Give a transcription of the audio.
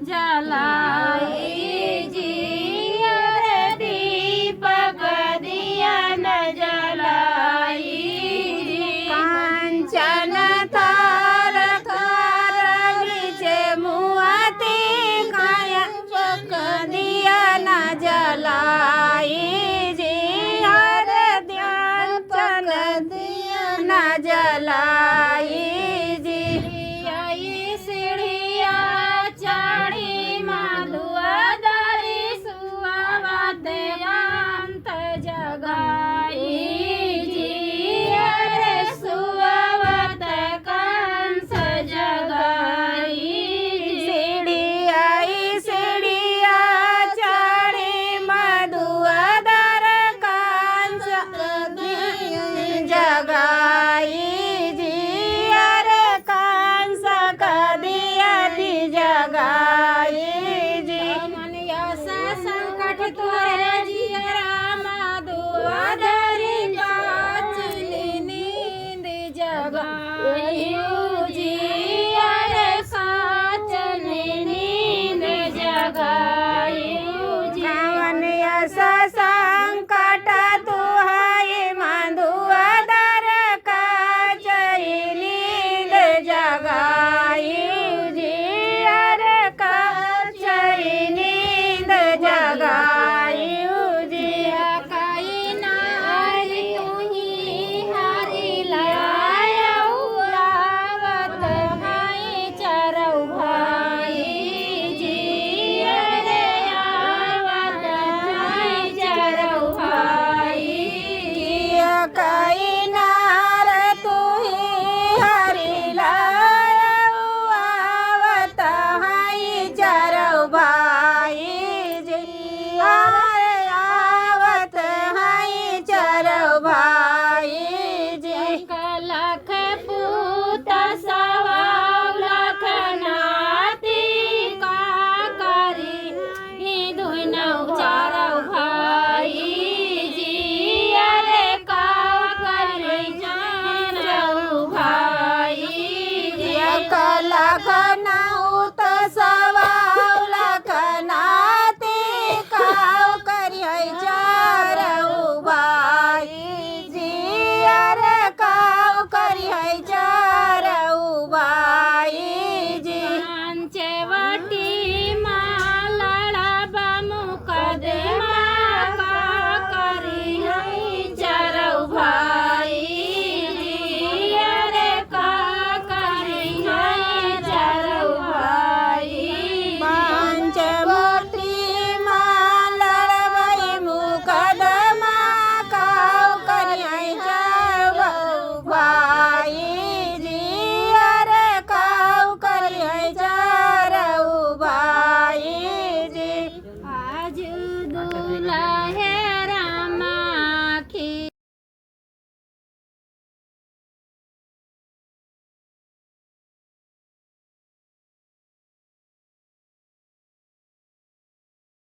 जलाई जी, अरे दीपक दिया न जलाई जी। कांचन थार थार विचे मुआती काया पक दिया न जलाई जी, अरे ध्यान चन दिया न जलाई जी। आई सीढ़िया चढ़ी मधुआदारी सुआवत अंत जगाई जी, अरे सुआवत कंस जगाई। सीढ़िया चढ़ी मधुआदार कंस जगाई जी, अरे कंस कदिया जगा